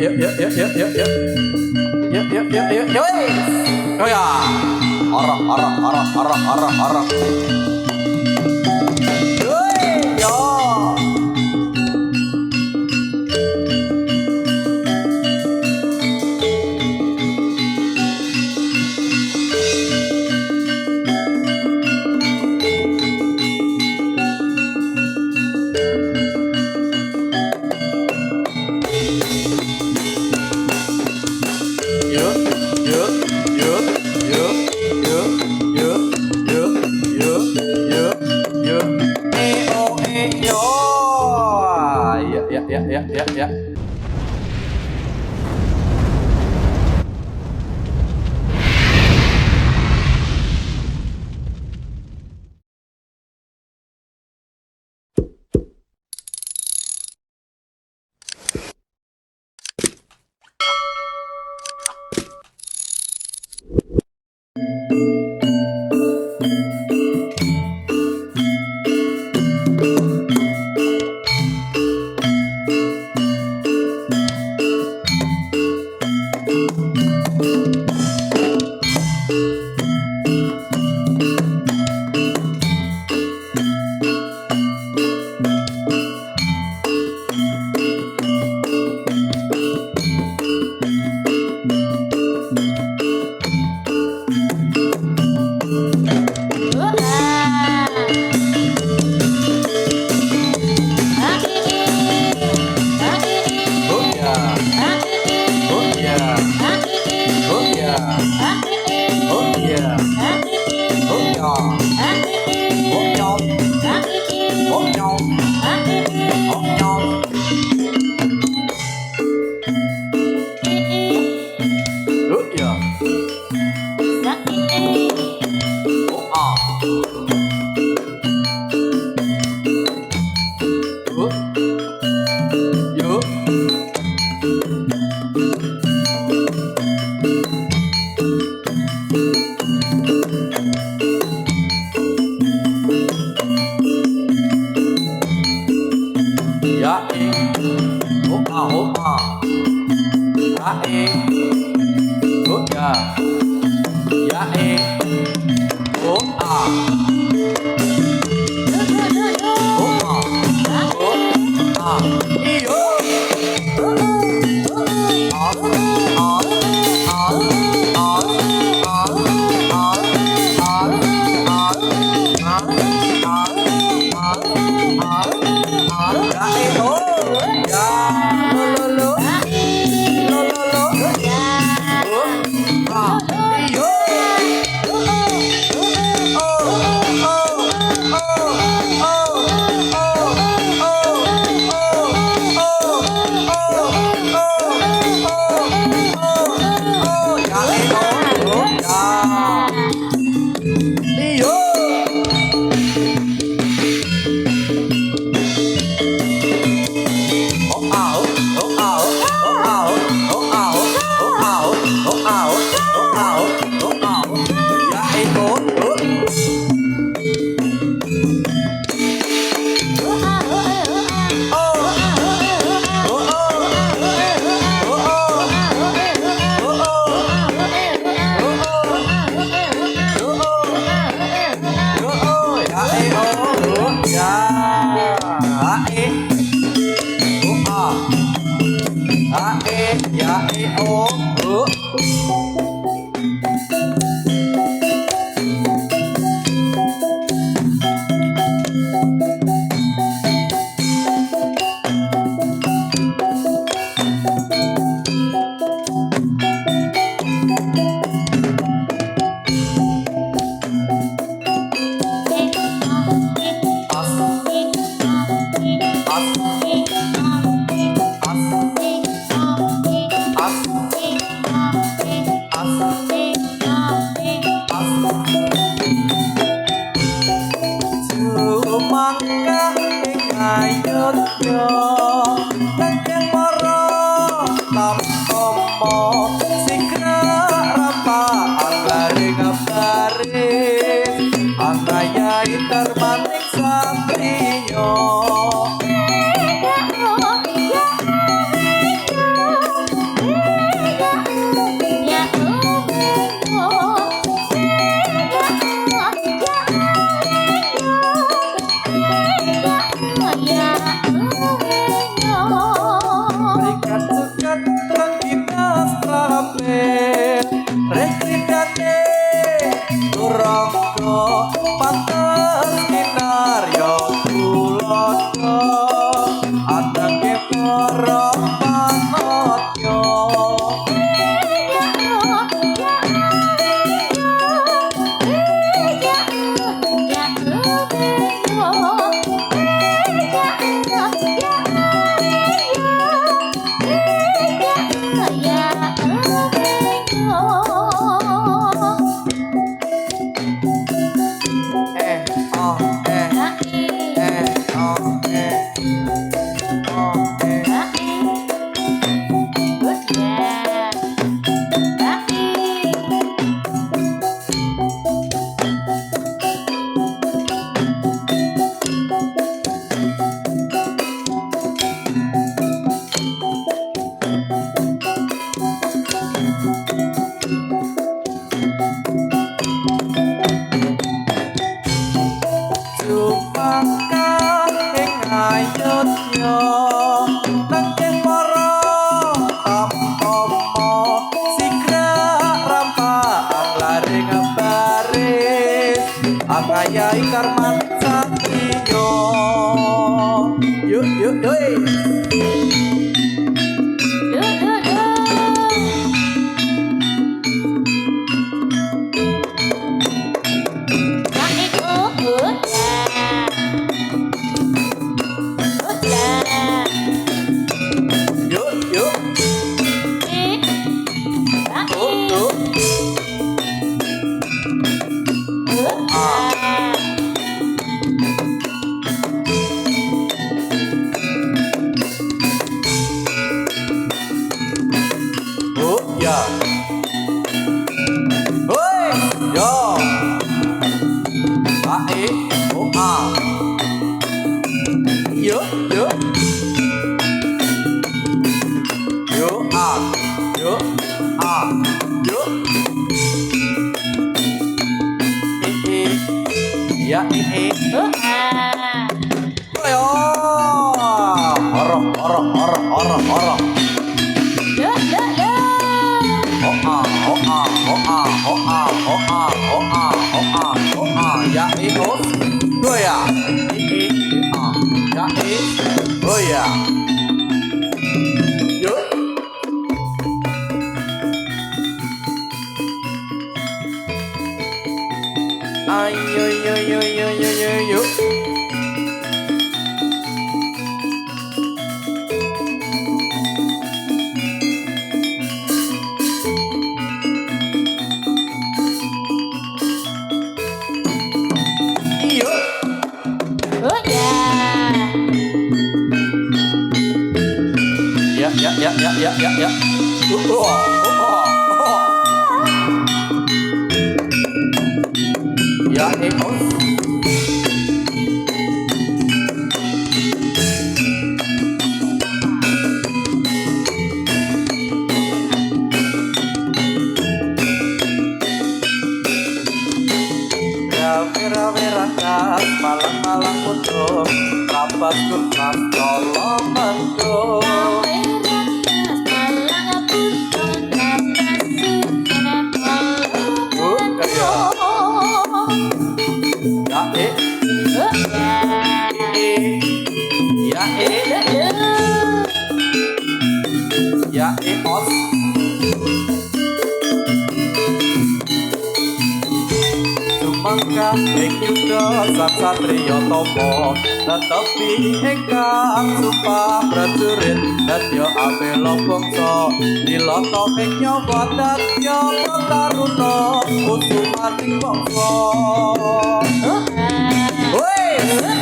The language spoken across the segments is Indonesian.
Oh ya, arah. Yo. Ya. ah, yuk, ah, yuk. Ya ini. Ayo. Orok, orok, orok, orok, orok. Oh ah, oh ah, oh ah, oh ah, oh ah, oh ah, oh ah, oh ah. Ya ini. Oh ya. Ini. Ah. Ya ini. Oh ya. Yuk. Ayo, yo, yo, yo, yo, yo, yo. Iyo. Oh ya. Ya, ya, ya, ya, ya, ya, ya. Oh, oh, oh. Ya, oh. Rame-rame rakas, malang-malang putus, rapat kurmas tolong mendung. Ya, ya, os. Mangka ing yuda sang satriya tama tetapi ingkang sumpah prajurit dadya abela bangsa nilata ing nyawa dadya prataruna utumaning bangsa. Woi,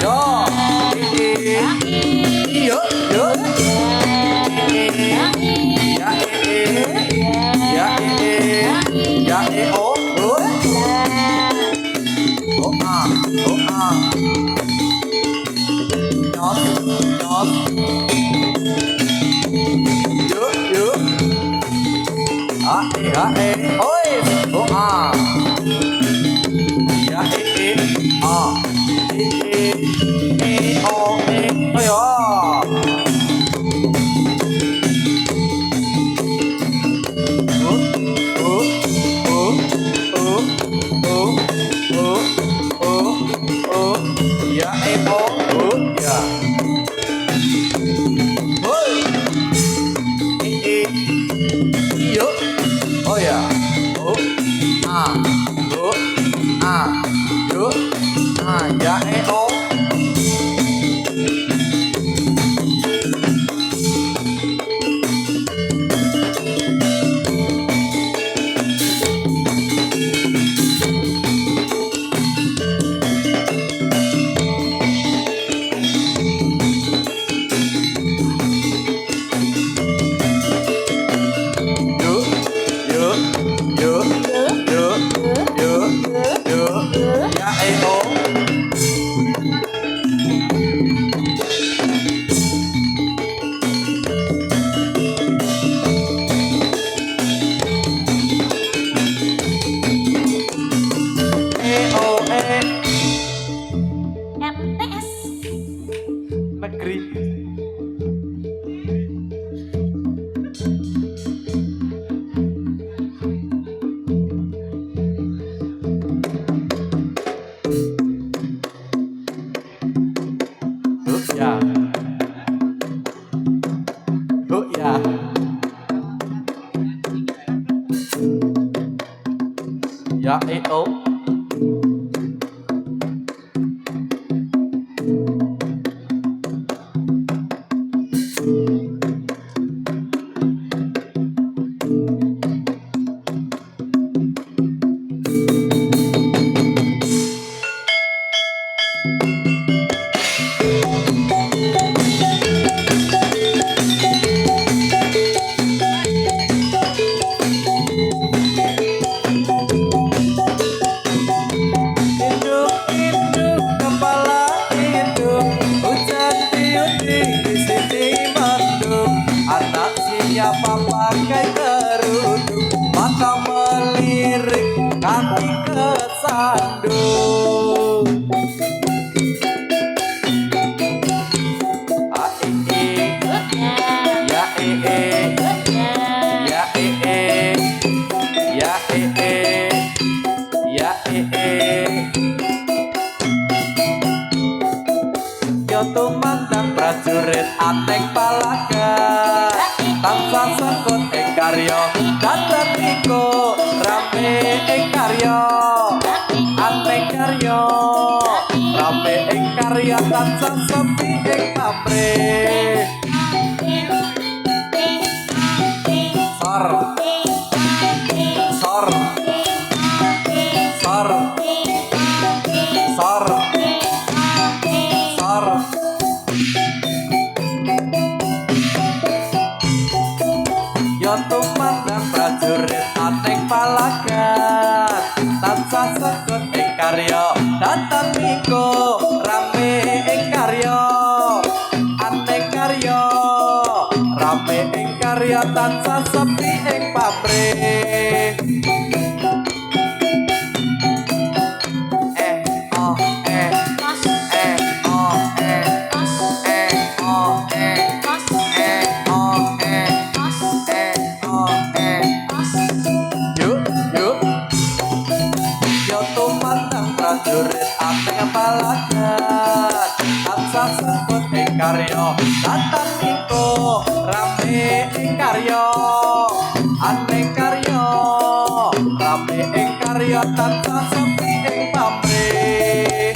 yo, yo, yo, ya, oh, Nhót, nhót. Yuk, yuk. Ôi, oh ah. Ya, ah. Oh, ôi oh. Ya, oh, ya. Yuk. Oh ya. Oh. Ah. Yuk. Ah. Yuk. Ah. Ya, oh. Negeri. Ya. Ya. Ya, oh. bagai kerudung, mata melirik, kaki kesandung. Ya yo tumandang prajurit ateng palagan, tansah sekut ing karya dadan iku rame ing karya, ateng karya rame ing karya tansah sepi ing pamrih. Sor sor sor sor sor. Yo tumandang prajurit ateng palagan, tansah sekut ing karya dadan iku rame ing karya, ateng karya rame ing karya tansah sepi ing pamrih. Prajurit ateng palagan, tansah sekut ing karya dadan iku rame ing karya, ateng karya rame ing karya tansah sepi ing pamrih.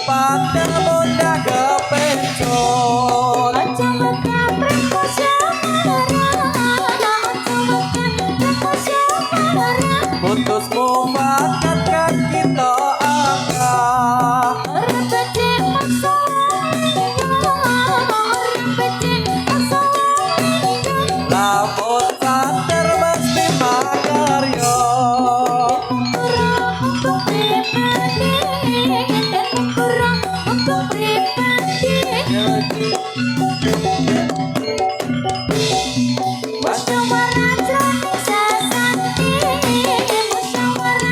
Pada muda kepencut putus mufakat kita angkat lamun sadar mesti makaryo musyawarah jroning sasanti musyawarah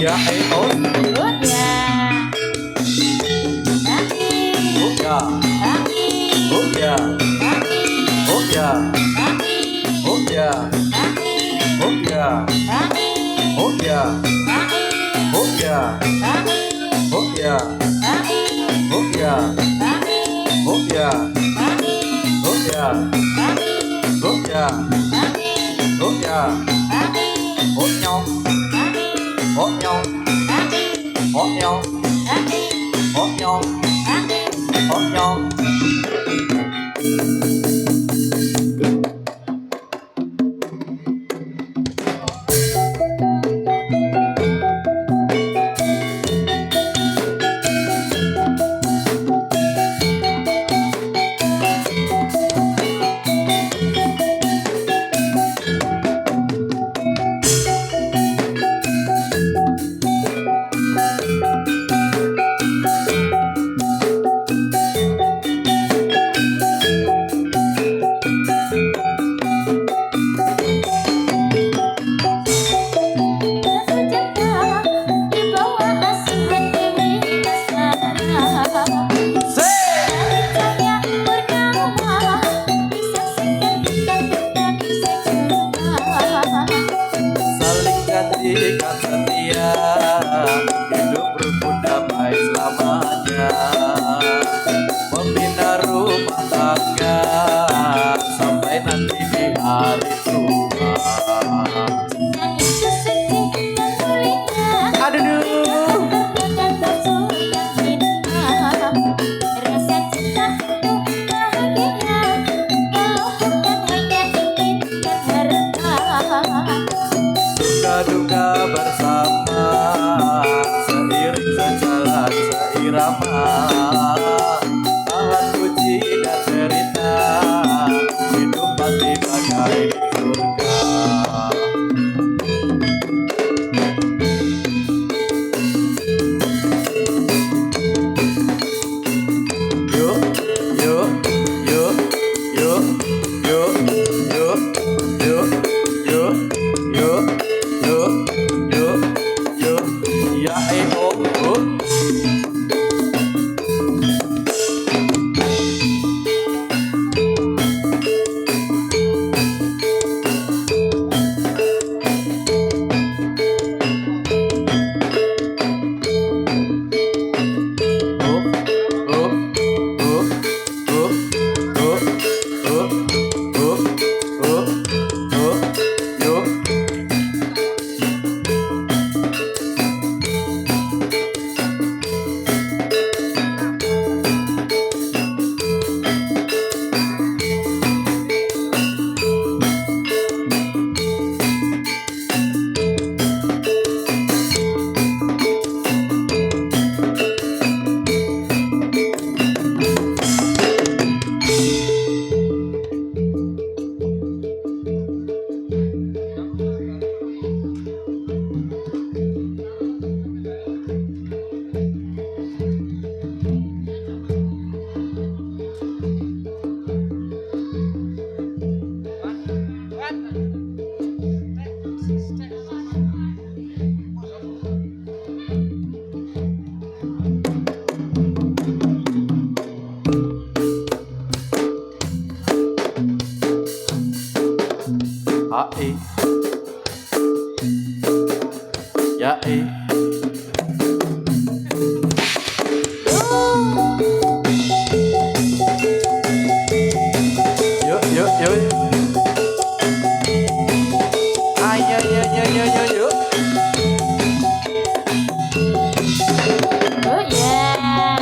Ya oh ya ya oh ya oh ya oh ya oh ya oh ya oh ya oh ya oh ya oh ya oh ya oh ya oh nhau oh nhau oh nhau oh nhau oh nhau ikat setia, hidup rukun damai selamanya, membina rumah tangga sampai nanti di hari tua. Aduh. Duka bersama, seiring sejalan seirama, tahan puji dan cerita, hidup pasti bagai di surga. Yuk, yuk, yuk, yuk, yuk, yuk, yuk, yuk, yuk. Ya oh Ae ya yuk yuk yuk ayo yo yo yo yo yo oh yeah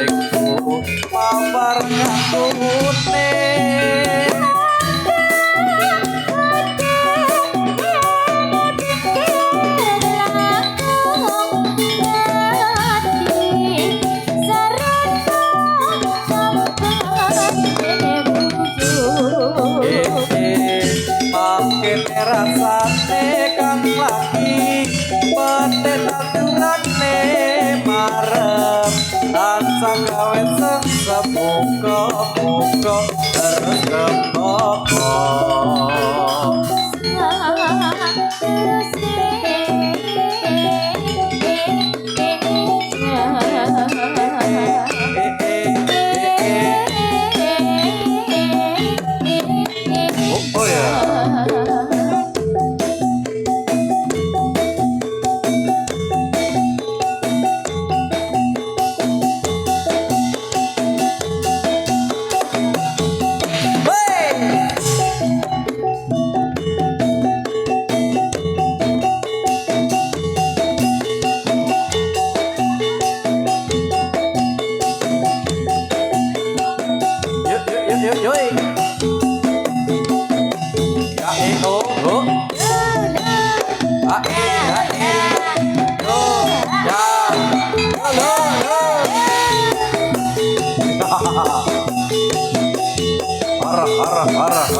adikku mabar ngakune. Makin rasane kang lagi petet aturane marem tansah gawe sesepuka-puka terus kepoko. Oh ya.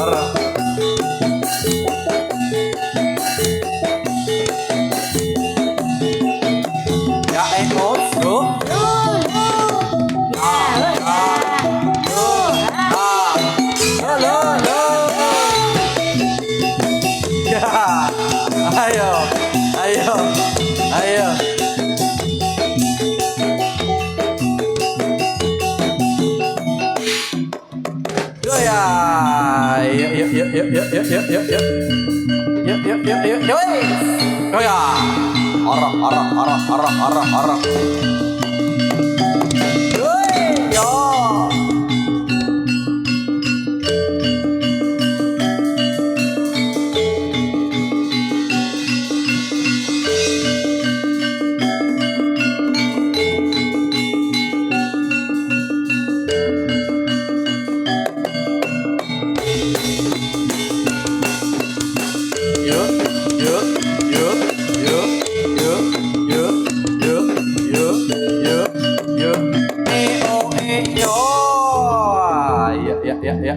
Arah. Ya ekos, bro. Ayo. Goya. Yuk. Goya. Arah. Yo.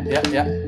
Yuk. Ya.